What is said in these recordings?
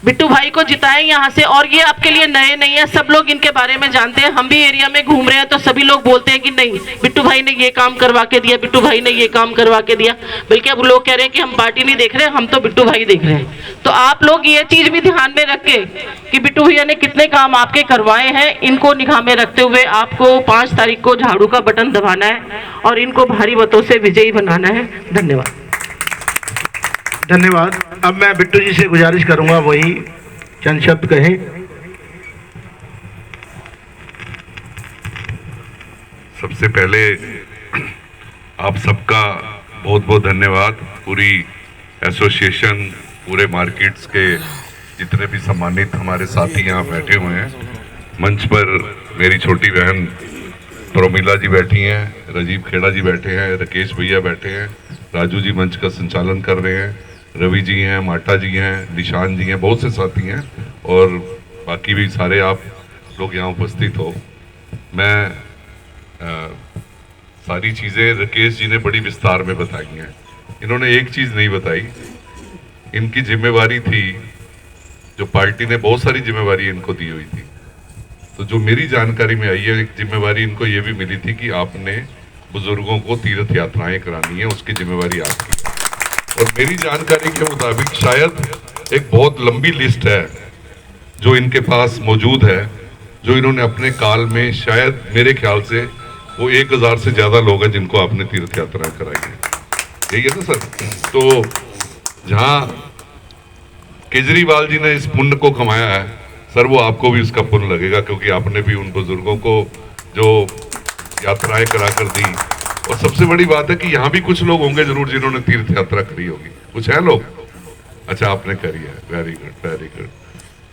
बिट्टू भाई को जिताएं यहाँ से। और ये आपके लिए नए नहीं है, सब लोग इनके बारे में जानते हैं। हम भी एरिया में घूम रहे हैं तो सभी लोग बोलते हैं कि नहीं, बिट्टू भाई ने ये काम करवा के दिया, बिट्टू भाई ने ये काम करवा के दिया। बल्कि अब लोग कह रहे हैं कि हम पार्टी नहीं देख रहे, हम तो बिट्टू भाई देख रहे हैं। तो आप लोग ये चीज भी ध्यान में रख के कि बिट्टू भैया ने कितने काम आपके करवाए हैं, इनको निगाह में रखते हुए आपको 5 तारीख को झाड़ू का बटन दबाना है और इनको भारी मतों से विजयी बनाना है। धन्यवाद। धन्यवाद। अब मैं बिट्टू जी से गुजारिश करूंगा वही चंद शब्द कहें। सबसे पहले आप सबका बहुत बहुत धन्यवाद। पूरी एसोसिएशन, पूरे मार्केट्स के जितने भी सम्मानित हमारे साथी यहाँ बैठे हुए हैं। मंच पर मेरी छोटी बहन प्रोमिला जी बैठी हैं, राजीव खेड़ा जी बैठे हैं, राकेश भैया बैठे हैं, राजू जी मंच का संचालन कर रहे हैं, रवि जी हैं, माटा जी हैं, निशान जी हैं, बहुत से साथी हैं और बाकी भी सारे आप लोग यहाँ उपस्थित हो। मैं सारी चीज़ें राकेश जी ने बड़ी विस्तार में बताई हैं। इन्होंने एक चीज़ नहीं बताई, इनकी जिम्मेवारी थी, जो पार्टी ने बहुत सारी जिम्मेवारी इनको दी हुई थी, तो जो मेरी जानकारी में आई है, एक जिम्मेवारी इनको ये भी मिली थी कि आपने बुजुर्गों को तीर्थ यात्राएं करानी है, उसकी जिम्मेवारी आपकी है। और मेरी जानकारी के मुताबिक शायद एक बहुत लंबी लिस्ट है जो इनके पास मौजूद है, जो इन्होंने अपने काल में, शायद मेरे ख्याल से वो 1000 से ज्यादा लोग हैं जिनको आपने तीर्थ यात्राएं कराई है। यही है ना सर? तो जहां केजरीवाल जी ने इस पुण्य को कमाया है सर, वो आपको भी उसका पुण्य लगेगा, क्योंकि आपने भी उन बुजुर्गों को जो यात्राएं करा कर दी। और सबसे बड़ी बात है कि यहाँ भी कुछ लोग होंगे जरूर जिन्होंने तीर्थ यात्रा करी होगी। कुछ है लोग? अच्छा, आपने करी है, वेरी गुड वेरी गुड।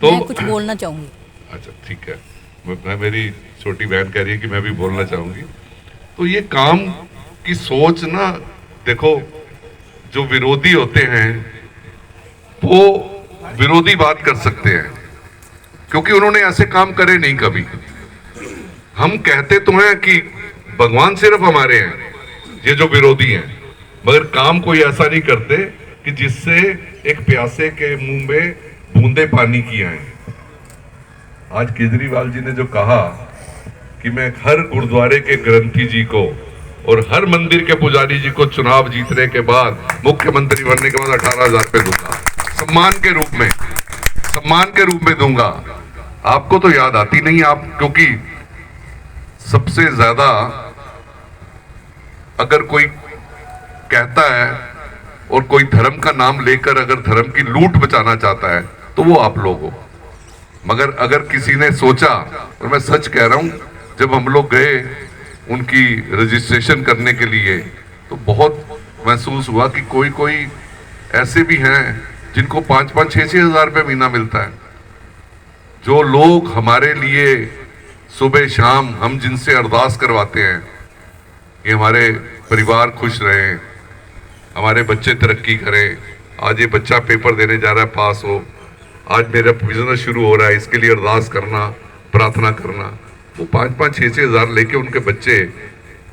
तो मैं कुछ बोलना चाहूंगी। अच्छा ठीक है, मैं, मेरी छोटी बहन कह रही है कि मैं भी बोलना चाहूंगी। तो ये काम की सोच ना, देखो जो विरोधी होते हैं वो विरोधी बात कर सकते हैं क्योंकि उन्होंने ऐसे काम करे नहीं कभी। हम कहते तो हैं कि भगवान सिर्फ हमारे हैं, ये जो विरोधी हैं, मगर काम कोई ऐसा नहीं करते कि जिससे एक प्यासे के मुंह में बूंदे पानी की आए। आज केजरीवाल जी ने जो कहा कि मैं हर गुरुद्वारे के ग्रंथी जी को और हर मंदिर के पुजारी जी को चुनाव जीतने के बाद, मुख्यमंत्री बनने के बाद 18,000 रुपए दूंगा, सम्मान के रूप में दूंगा। आपको तो याद आती नहीं आप, क्योंकि सबसे ज्यादा अगर कोई कहता है और कोई धर्म का नाम लेकर अगर धर्म की लूट बचाना चाहता है तो वो आप लोग हो। मगर अगर किसी ने सोचा, और मैं सच कह रहा हूं, जब हम लोग गए उनकी रजिस्ट्रेशन करने के लिए तो बहुत महसूस हुआ कि कोई ऐसे भी हैं जिनको 5-5, 6-6 हजार रुपये महीना मिलता है। जो लोग हमारे लिए सुबह शाम हम जिनसे अरदास करवाते हैं कि हमारे परिवार खुश रहें, हमारे बच्चे तरक्की करें, आज ये बच्चा पेपर देने जा रहा है, पास हो, आज मेरा बिजनेस शुरू हो रहा है, इसके लिए अरदास करना, प्रार्थना करना, वो 5-5, 6-6 हजार लेके उनके बच्चे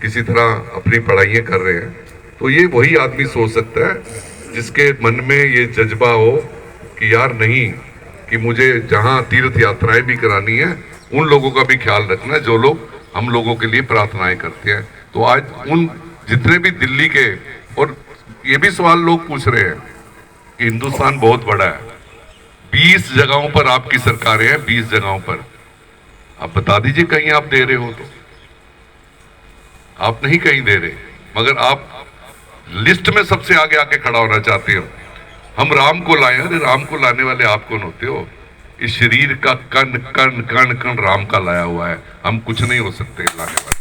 किसी तरह अपनी पढ़ाइयाँ कर रहे हैं। तो ये वही आदमी सोच सकता है जिसके मन में ये जज्बा हो कि यार नहीं, कि मुझे जहाँ तीर्थ यात्राएं भी करानी है उन लोगों का भी ख्याल रखना है जो लोग हम लोगों के लिए प्रार्थनाएं करते हैं। तो आज उन जितने भी दिल्ली के, और ये भी सवाल लोग पूछ रहे हैं कि हिंदुस्तान बहुत बड़ा है, 20 जगहों पर आपकी सरकारें हैं, 20 जगहों पर, आप बता दीजिए कहीं आप दे रहे हो तो। आप नहीं कहीं दे रहे, मगर आप लिस्ट में सबसे आगे आके खड़ा होना चाहते हो। हम राम को लाए, अरे राम को लाने वाले आप कौन होते हो? इस शरीर का कण कण कण कण राम का लाया हुआ है, हम कुछ नहीं हो सकते लाने वाले।